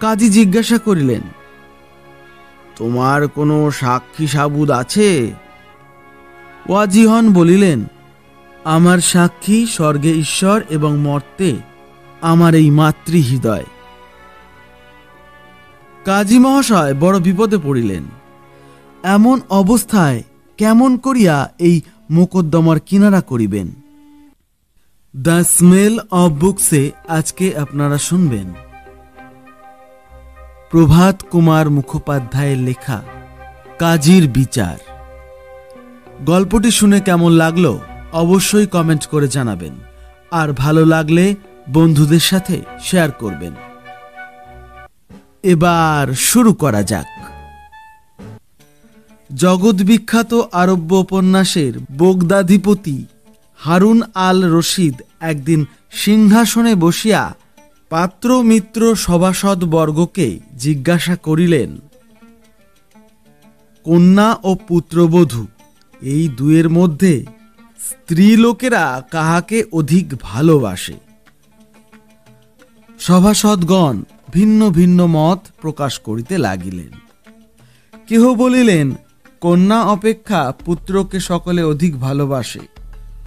কাজী জিজ্ঞাসা করিলেন, তোমার কোনো সাক্ষী সাবুদ আছে? ওয়াজিহন বলিলেন, আমার সাক্ষী স্বর্গে ঈশ্বর এবং মর্তে আমার এই মাতৃহৃদয়। কাজী মহাশয় বড় বিপদে পড়িলেন। এমন অবস্থায় কেমন করিয়া এই মোকদ্দমার কিনারা করিবেন? দ্য স্মেল অব বুকসে আজকে আপনারা শুনবেন প্রভাত কুমার মুখোপাধ্যায়ের লেখা কাজীর বিচার। গল্পটি শুনে কেমন লাগলো অবশ্যই কমেন্ট করে জানাবেন, আর ভালো লাগলে বন্ধুদের সাথে শেয়ার করবেন। এবার শুরু করা যাক। জগৎ বিখ্যাত আরব্য উপন্যাসের বগদাধিপতি হারুন আল রশিদ একদিন সিংহাসনে বসিয়া পাত্র মিত্র সভাসদ বর্গকে জিজ্ঞাসা করিলেন, কন্যা ও পুত্রবধূ এই দুয়ের মধ্যে স্ত্রী লোকেরা কাহাকে অধিক ভালোবাসে? সভাসদগণ ভিন্ন ভিন্ন মত প্রকাশ করিতে লাগিলেন। কেহ বলিলেন, কন্যা অপেক্ষা পুত্রকে সকলে অধিক ভালোবাসে,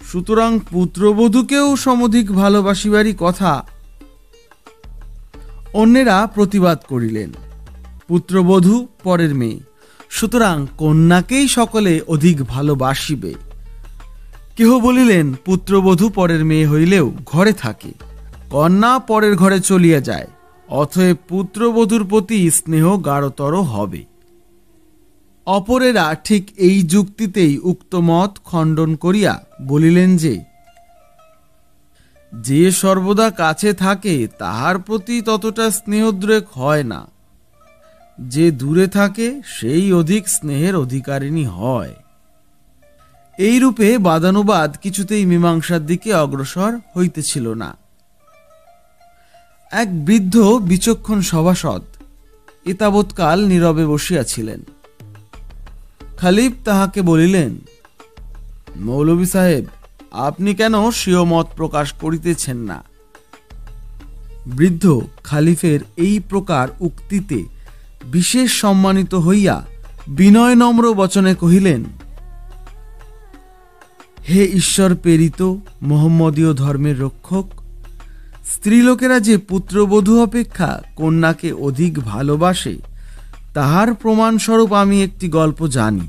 সুতরাং পুত্রবধূকেও সমধিক ভালোবাসিবারই কথা। অন্যেরা প্রতিবাদ করিলেন, পুত্রবধূ পরের মেয়ে, সুতরাং কন্যাকেই সকলে অধিক ভালোবাসিবে। কেহ বলিলেন, পুত্রবধূ পরের মেয়ে হইলেও ঘরে থাকে, কন্যা পরের ঘরে চলিয়া যায়, অতএব পুত্রবধূর প্রতি স্নেহ গাঢ়তর হবে। অপরেরা ঠিক এই যুক্তিতেই উক্ত মত খণ্ডন করিয়া বলিলেন যে সর্বদা কাছে থাকে তাহার প্রতি ততটা স্নেহোদ্রেক হয় না, যে দূরে থাকে সেই অধিক স্নেহের অধিকারিণী হয়। এইরূপে বাদানুবাদ কিছুতেই মীমাংসার দিকে অগ্রসর হইতেছিল না। এক বৃদ্ধ বিচক্ষণ সভাসদ এতাবৎকাল নীরবে বসিয়াছিলেন। খালিফ তাহাকে বলিলেন, মৌলভী সাহেব, আপনি কেন স্বীয় মত প্রকাশ করিতেছেন না? বৃদ্ধ খালিফের এই প্রকার উক্তিতে বিশেষ সম্মানিত হইয়া বিনয় নম্র বচনে কহিলেন, হে ঈশ্বর প্রেরিত মোহাম্মদীয় ধর্মের রক্ষক, স্ত্রীলোকেরা যে পুত্রবধূ অপেক্ষা কন্যাকে অধিক ভালোবাসে তাহার প্রমাণস্বরূপ আমি একটি গল্প জানি,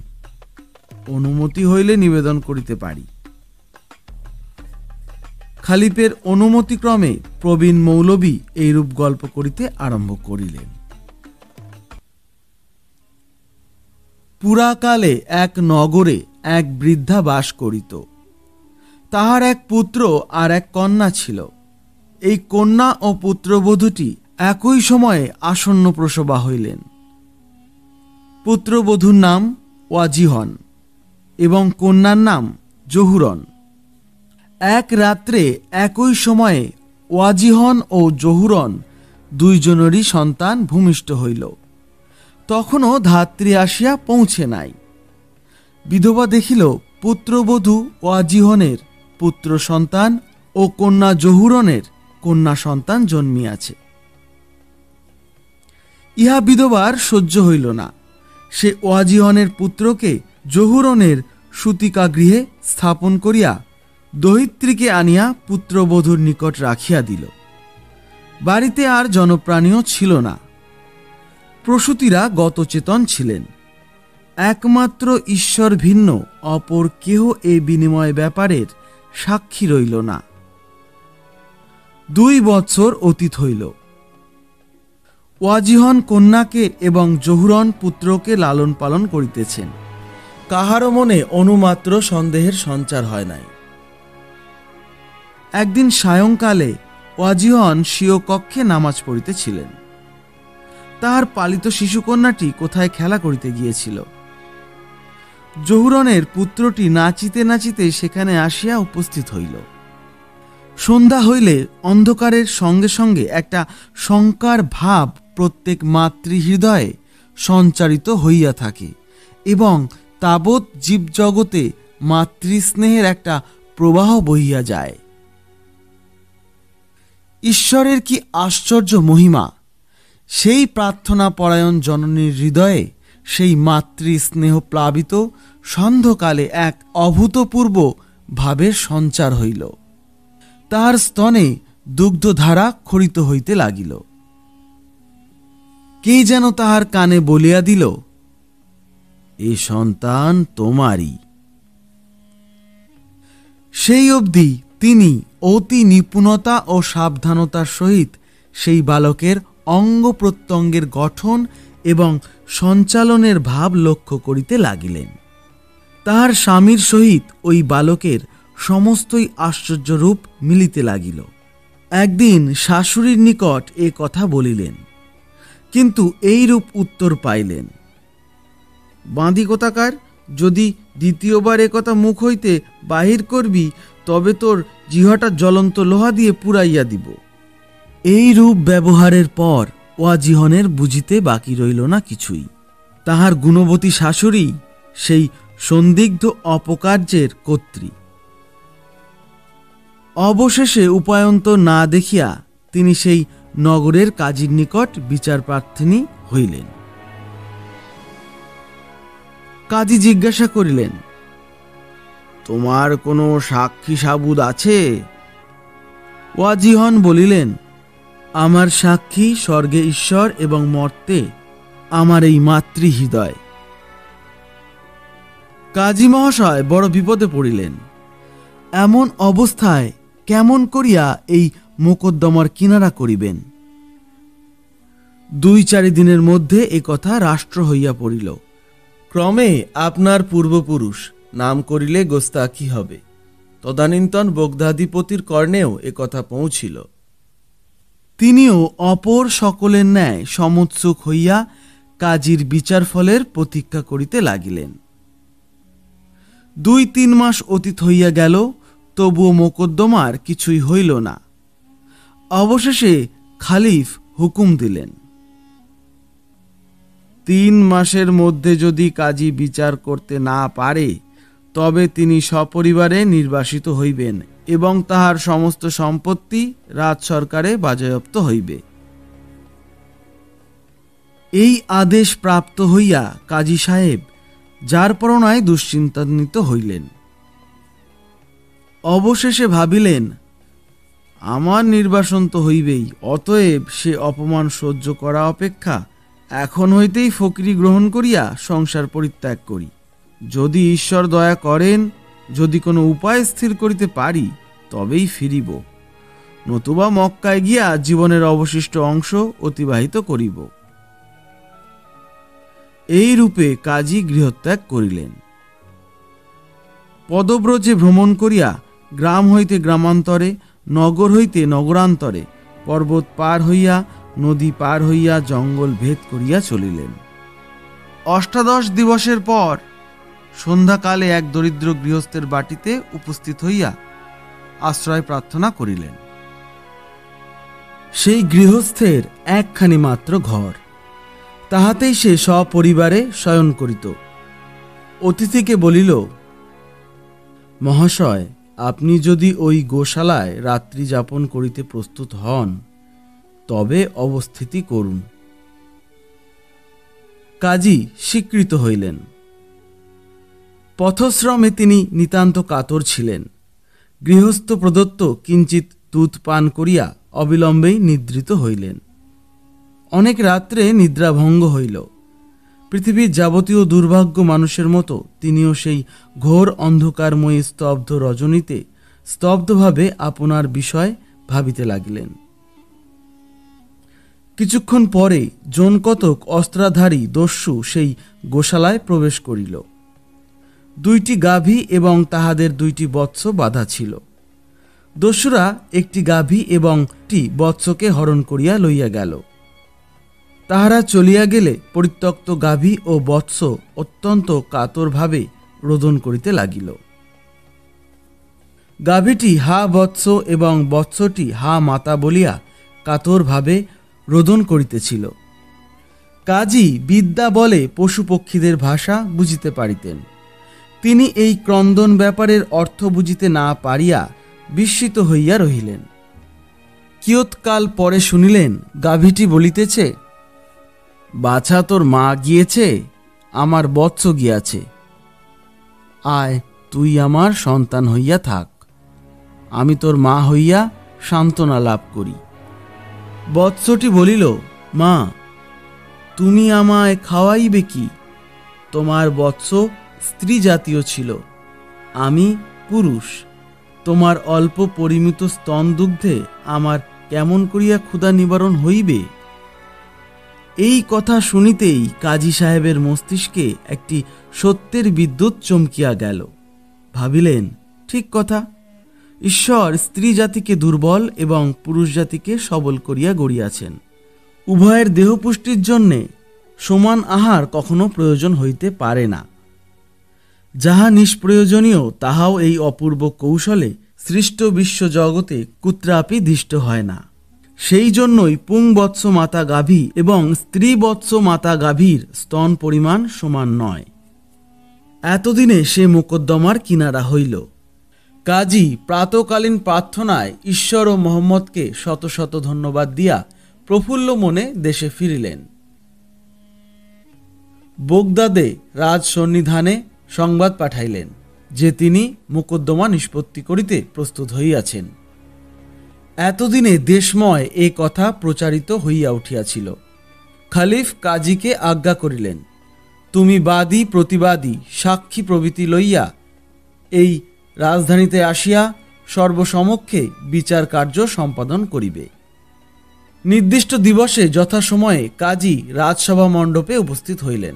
অনুমতি হইলে নিবেদন করিতে পারি। খালিফের অনুমতিক্রমে প্রবীণ মৌলভী এইরূপ গল্প করিতে আরম্ভ করিলেন। পুরাকালে এক নগরে এক বৃদ্ধা বাস করিত। তাহার এক পুত্র আর এক কন্যা ছিল। এই কন্যা ও পুত্রবধূটি একই সময়ে আসন্ন প্রসবা হইলেন। পুত্রবধূর নাম ওয়াজিহন এবং কন্যার নাম জহুরন। এক রাত্রে একই সময়ে ওয়াজিহন ও জহুরন দুইজনেরই সন্তান ভূমিষ্ঠ হইল। তখনও ধাত্রী আসিয়া পৌঁছে নাই। বিধবা দেখিল পুত্রবধূ ওয়াজিহনের পুত্র সন্তান ও কন্যা জহুরনের কন্যা সন্তান জন্মিয়াছে। ইহা বিধবার সহ্য হইল না। সে ওয়াজিহনের পুত্রকে জহুরনের সূতিকা গৃহে স্থাপন করিয়া দহিত্রীকে আনিয়া পুত্রবধূর নিকট রাখিয়া দিল। বাড়িতে আর জনপ্রাণীও ছিল না। প্রসূতিরা গতচেতন ছিলেন। একমাত্র ঈশ্বর ভিন্ন অপর কেহ এই বিনিময় ব্যাপারের সাক্ষী রইল না। 2 বৎসর অতীত হইল। ওয়াজিহন কন্যাকে এবং জহুরন পুত্রকে লালন পালন করিতেছেন। কাহারও মনে অনুমাত্র সন্দেহের সঞ্চার হয় নাই। একদিন সায়ংকালে ওয়াজিহন স্বীয় কক্ষে নামাজ পড়িতেছিলেন। তাহার পালিত শিশুকন্যাটি কোথায় খেলা করিতে গিয়েছিল। জহুরনের পুত্রটি নাচিতে নাচিতে সেখানে আসিয়া উপস্থিত হইল। সন্ধ্যা হইলে অন্ধকারের সঙ্গে সঙ্গে একটা শঙ্কার ভাব প্রত্যেক মাতৃহৃদয়ে সঞ্চারিত হইয়া থাকে এবং তাবৎ জীবজগতে মাতৃস্নেহের একটা প্রবাহ বহিয়া যায়। ঈশ্বরের কি আশ্চর্য মহিমা! সেই প্রার্থনা পরায়ণ জননীর হৃদয়ে সেই মাতৃ স্নেহ প্লাবিত সন্ধকালে এক অভূতপূর্ব ভাবের সঞ্চার হইল। তাহার স্তনে দুগ্ধধারা খরিত হইতে লাগিল। কে যেন তাহার কানে বলিয়া দিল, এ সন্তান তোমারই। সেই অবধি তিনি অতি নিপুণতা ও সাবধানতার সহিত সেই বালকের অঙ্গ প্রত্যঙ্গের গঠন এবং সঞ্চালনের ভাব লক্ষ্য করিতে লাগিলেন। তাহার স্বামীর সহিত ওই বালকের সমস্তই আশ্চর্যরূপ মিলিতে লাগিল। একদিন শাশুড়ির নিকট এ কথা বলিলেন, কিন্তু এইরূপ উত্তর পাইলেন, বাঁধি কোথাকার, যদি দ্বিতীয়বার এ কথা মুখ হইতে বাহির করবি তবে তোর জিহ্বাটা জ্বলন্ত লোহা দিয়ে পুড়াইয়া দিব। এই রূপ ব্যবহারের পর ওয়াজিহনের বুঝিতে বাকি রইল না কিছুই। তাহার গুণবতী শাশুড়ি সেই সন্দিগ্ধ অপকার্যের কর্ত্রী। অবশেষে উপায়ন্তর না দেখিয়া তিনি সেই নগরের কাজীর নিকট বিচার প্রার্থনী হইলেন। কাজী জিজ্ঞাসা করিলেন, তোমার কোনো সাক্ষী সাবুদ আছে? ওয়াজিহন বলিলেন, আমার সাক্ষী স্বর্গে ঈশ্বর এবং মর্তে আমার এই মাতৃহৃদয়। কাজী মহাশয় বড় বিপদে পড়িলেন। এমন অবস্থায় কেমন করিয়া এই মোকদ্দমার কিনারা করিবেন? 2-4 দিনের মধ্যে এ কথা রাষ্ট্র হইয়া পড়িল। ক্রমে আপনার পূর্বপুরুষ নাম করিলে গোস্তাখি হবে। তদানীন্তন বগদাধিপতির কর্ণেও এ কথা পৌঁছিল। তিনিও অপর সকলের ন্যায় সমুৎসুক হইয়া কাজীর বিচার ফলের প্রতীক্ষা করিতে লাগিলেন। 2-3 মাস অতীত হইয়া গেল, তবুও মোকদ্দমার কিছুই হইল না। অবশেষে খালিফ হুকুম দিলেন, 3 মাসের মধ্যে যদি কাজী বিচার করতে না পারে তবে তিনি সপরিবারে নির্বাসিত হইবেন এবং তাহার সমস্ত সম্পত্তি রাজ সরকারে বাজেয়াপ্ত হইবে। এই আদেশ প্রাপ্ত হইয়া কাজী সাহেব যার পরনায় দুশ্চিন্তান্বিত হইলেন। অবশেষে ভাবিলেন, আমার নির্বাসন তো হইবেই, অতএব সে অপমান সহ্য করা অপেক্ষা এখন হইতেই ফকিরি গ্রহণ করিয়া সংসার পরিত্যাগ করি। যদি ঈশ্বর দয়া করেন, যদি কোনো উপায় স্থির করিতে পারি তবেই ফিরিব, নতুবা মক্কায় গিয়া জীবনের অবশিষ্ট অংশ অতিবাহিত করিব। এই রূপে কাজী গৃহত্যাগ করিলেন। পদব্রজে ভ্রমণ করিয়া গ্রাম হইতে গ্রামান্তরে, নগর হইতে নগরান্তরে, পর্বত পার হইয়া, নদী পার হইয়া, জঙ্গল ভেদ করিয়া চলিলেন। 18 দিবসের পর সন্ধ্যাকালে এক দরিদ্র গৃহস্থের বাটিতে উপস্থিত হইয়া আশ্রয় প্রার্থনা করিলেন। সেই গৃহস্থের একখানি মাত্র ঘর, তাহাতেই সে সপরিবারে শয়ন করিত। অতিথিকে বলিল, মহাশয়, আপনি যদি ওই গোশালায় রাত্রি যাপন করিতে প্রস্তুত হন তবে অবস্থিতি করুন। কাজী স্বীকৃত হইলেন। পথশ্রমে তিনি নিতান্ত কাতর ছিলেন। গৃহস্থ প্রদত্ত কিঞ্চিত দুধ পান করিয়া অবিলম্বেই নিদ্রিত হইলেন। অনেক রাত্রে নিদ্রাভঙ্গ হইল। পৃথিবীর যাবতীয় দুর্ভাগ্য মানুষের মতো তিনিও সেই ঘোর অন্ধকারময়ী স্তব্ধ রজনীতে স্তব্ধভাবে আপনার বিষয় ভাবিতে লাগিলেন। কিছুক্ষণ পরে জনকতক অস্ত্রাধারী দস্যু সেই গোশালায় প্রবেশ করিল। 2টি গাভী এবং তাহাদের 2টি বৎস বাঁধা ছিল। দস্যুরা একটি গাভী এবং একটি বৎসকে হরণ করিয়া লইয়া গেল। তাহারা চলিয়া গেলে পরিত্যক্ত গাভী ও বৎস অত্যন্ত কাতরভাবে রোদন করিতে লাগিল। গাভীটি হা বৎস এবং বৎসটি হা মাতা বলিয়া কাতরভাবে রোদন করিতেছিল। কাজী বিদ্যা বলে পশু পক্ষীদের ভাষা বুঝিতে পারিতেন। তিনি এই ক্রন্দন ব্যাপারের অর্থ বুঝিতে না পারিয়া বিস্মিত হইয়া রহিলেন। কিয়ৎকাল পরে শুনিলেন গাভীটি বলিতেছে, বাছা তোর মা গিয়েছে, আমার বৎস গিয়াছে, আয় তুই আমার সন্তান হইয়া থাক, আমি তোর মা হইয়া সান্ত্বনা লাভ করি। বৎসটি বলিল, মা তুমি আমায় খাওয়াইবে কি? তোমার বৎস স্ত্রী জাতীয় ছিল, আমি পুরুষ, তোমার অল্প পরিমিত স্তন দুগ্ধে আমার কেমন করিয়া ক্ষুধা নিবারণ হইবে? এই কথা শুনিতেই কাজী সাহেবের মস্তিষ্কে একটি সত্যের বিদ্যুৎ চমকিয়া গেল। ভাবিলেন, ঠিক কথা, ঈশ্বর স্ত্রী জাতিকে দুর্বল এবং পুরুষ জাতিকে সবল করিয়া গড়িয়াছেন। উভয়ের দেহপুষ্টির জন্যে সমান আহার কখনো প্রয়োজন হইতে পারে না। যাহা নিষ্প্রয়োজনীয় তাহাও এই অপূর্ব কৌশলে সৃষ্ট বিশ্বজগতে কুত্রাপি দৃষ্ট হয় না। সেই জন্যই পুংবৎস মাতা গাভী এবং স্ত্রীবৎস মাতা গাভীর স্তন পরিমাণ সমান নয়। এতদিনে সে মোকদ্দমার কিনারা হইল। কাজী প্রাতকালীন প্রার্থনায় ঈশ্বর ও মোহাম্মদকে শত শত ধন্যবাদ দিয়া প্রফুল্ল মনে দেশে ফিরিলেন। বোগদাদে রাজ সন্নিধানে সংবাদ পাঠাইলেন যে তিনি মোকদ্দমা নিষ্পত্তি করিতে প্রস্তুত হইয়াছেন। এতদিনে দেশময় এ কথা প্রচারিত হইয়া উঠিয়াছিল। খালিফ কাজীকে আজ্ঞা করিলেন, তুমি বাদী প্রতিবাদী সাক্ষী প্রভৃতি লইয়া এই রাজধানীতে আসিয়া সর্বসমক্ষে বিচার কার্য সম্পাদন করিবে। নির্দিষ্ট দিবসে যথাসময়ে কাজী রাজসভা মণ্ডপে উপস্থিত হইলেন।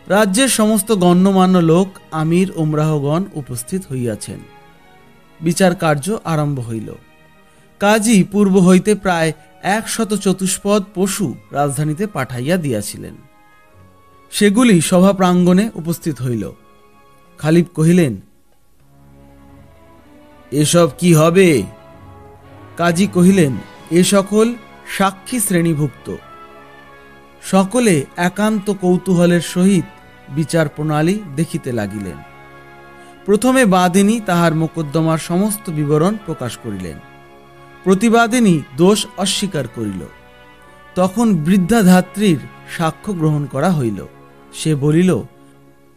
রাজ্যের সমস্ত গণ্যমান্য লোক, আমির ওমরাহগণ উপস্থিত হইয়াছেন। বিচার কার্য আরম্ভ হইল। কাজী পূর্ব হইতে প্রায় 100 চতুষ্পদ পশু রাজধানীতে পাঠাইয়া দিয়াছিলেন। সেগুলি সভা প্রাঙ্গণে উপস্থিত হইল। খালিফ কহিলেন, এসব কি হবে? কাজী কহিলেন, এ সকল সাক্ষী শ্রেণীভুক্ত। সকলে একান্ত কৌতূহলের সহিত বিচার প্রণালী দেখিতে লাগিলেন। প্রথমে বাদিনী তাহার মোকদ্দমার সমস্ত বিবরণ প্রকাশ করিলেন। প্রতিবাদিনী দোষ অস্বীকার করিল। তখন বৃদ্ধা ধাত্রীর সাক্ষ্য গ্রহণ করা হইল। সে বলিল,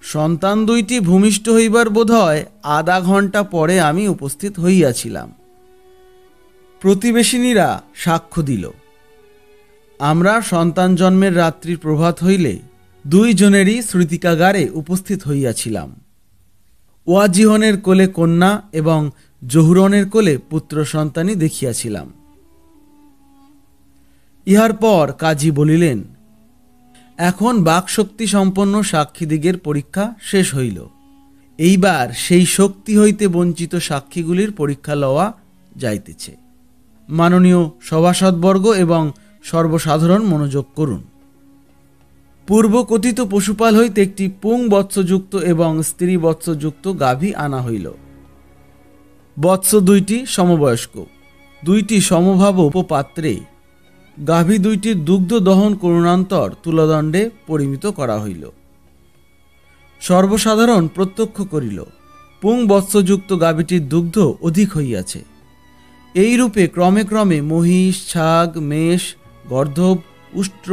সন্তান দুইটি ভূমিষ্ঠ হইবার বোধহয় আধা ঘণ্টা পরে আমি উপস্থিত হইয়াছিলাম। প্রতিবেশিনীরা সাক্ষ্য দিল, আমরা সন্তান জন্মের রাত্রির প্রভাত হইলে দুইজনেরই স্মৃতিকাগারে উপস্থিত হইয়াছিলাম। ওয়াজিহনের কোলে কন্যা এবং জহুরনের কোলে পুত্র সন্তানই দেখিয়াছিলাম। ইহার পর কাজী বলিলেন, এখন বাকশক্তি সম্পন্ন সাক্ষীদিগের পরীক্ষা শেষ হইল। এইবার সেই শক্তি হইতে বঞ্চিত সাক্ষীগুলির পরীক্ষা লওয়া যাইতেছে। মাননীয় সভাসদবর্গ এবং সর্বসাধারণ মনোযোগ করুন। পূর্বকথিত পশুপাল হইতে একটি পুং বৎসযুক্ত এবং স্ত্রী বৎসযুক্ত গাভী আনা হইল। বৎস দুইটি সমবয়স্ক, দুইটি সমভাব উপপাত্রে গাভী দুইটির দুগ্ধ দহন করুণান্তর তুলদণ্ডে পরিমিত করা হইল। সর্বসাধারণ প্রত্যক্ষ করিল, পুং বৎসযুক্ত গাভীটির দুগ্ধ অধিক হইয়াছে। এইরূপে ক্রমে ক্রমে মহিষ, ছাগ, মেষ, গর্ধব, উষ্ট্র,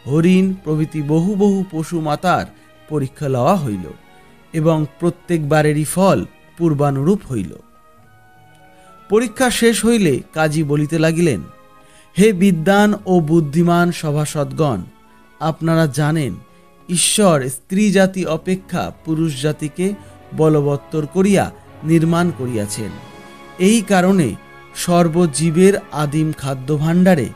হরিণ প্রভৃতি বহু বহু পশু মাতার পরীক্ষা লওয়া হইল এবং প্রত্যেকবারেরই ফল পূর্বানুরূপ হইল। পরীক্ষা শেষ হইলে কাজী বলিতে লাগিলেন, হে বিদ্বান ও বুদ্ধিমান সভাসদগণ, আপনারা জানেন ঈশ্বর স্ত্রী জাতি অপেক্ষা পুরুষ জাতিকে বলবত্তর করিয়া নির্মাণ করিয়াছেন। এই কারণে সর্বজীবের আদিম খাদ্য ভাণ্ডারে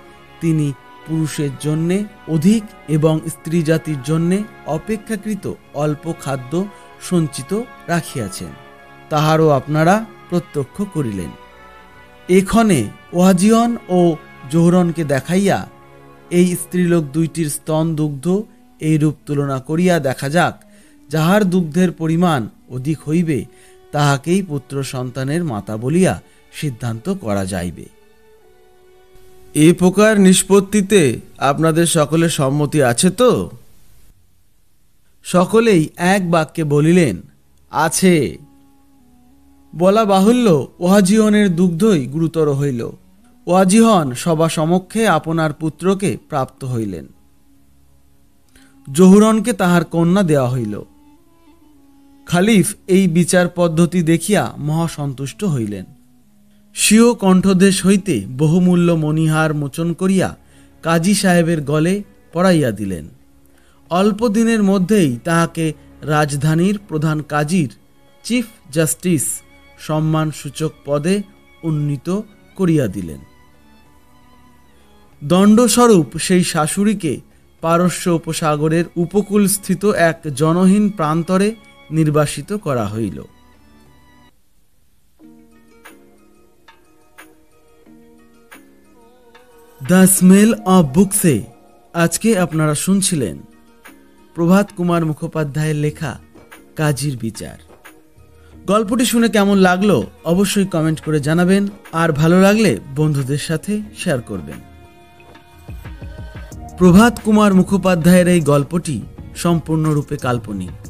তিনি পুরুষের জন্যে অধিক এবং স্ত্রী জাতির জন্যে অপেক্ষাকৃত অল্প খাদ্য সঞ্চিত রাখিয়াছেন, তাহারও আপনারা প্রত্যক্ষ করিলেন। এক্ষণে ওয়াজিয়ন ও জোহরনকে দেখাইয়া এই স্ত্রীলোক দুইটির স্তন দুগ্ধ এইরূপ তুলনা করিয়া দেখা যাক, যাহার দুগ্ধের পরিমাণ অধিক হইবে তাহাকেই পুত্র সন্তানের মাতা বলিয়া সিদ্ধান্ত করা যাইবে। এই প্রকার নিষ্পত্তিতে আপনাদের সকলের সম্মতি আছে তো? সকলেই এক বাক্যে বলিলেন, আছে। বলা বাহুল্য, ওয়াজিহনের দুগ্ধই গুরুতর হইল। ওয়াজিহন সভা সমক্ষে আপনার পুত্রকে প্রাপ্ত হইলেন। জহুরনকে তাহার কন্যা দেওয়া হইল। খালিফ এই বিচার পদ্ধতি দেখিয়া মহাসন্তুষ্ট হইলেন। স্বীয় কণ্ঠদেশ হইতে বহুমূল্য মণিহার মোচন করিয়া কাজী সাহেবের গলে পরাইয়া দিলেন। অল্প দিনের মধ্যেই তাহাকে রাজধানীর প্রধান কাজীর চিফ জাস্টিস সম্মানসূচক পদে উন্নীত করিয়া দিলেন। দণ্ডস্বরূপ সেই শাশুড়িকে পারস্য উপসাগরের উপকূলস্থিত এক জনহীন প্রান্তরে নির্বাসিত করা হইল। দ্য স্মেল অফ বুকসে আজকে আপনারা শুনছিলেন প্রভাত কুমার মুখোপাধ্যায়ের লেখা কাজীর বিচার। গল্পটি শুনে কেমন লাগলো অবশ্যই কমেন্ট করে জানাবেন, আর ভালো লাগলে বন্ধুদের সাথে শেয়ার করবেন। প্রভাত কুমার মুখোপাধ্যায়ের এই গল্পটি সম্পূর্ণরূপে কাল্পনিক।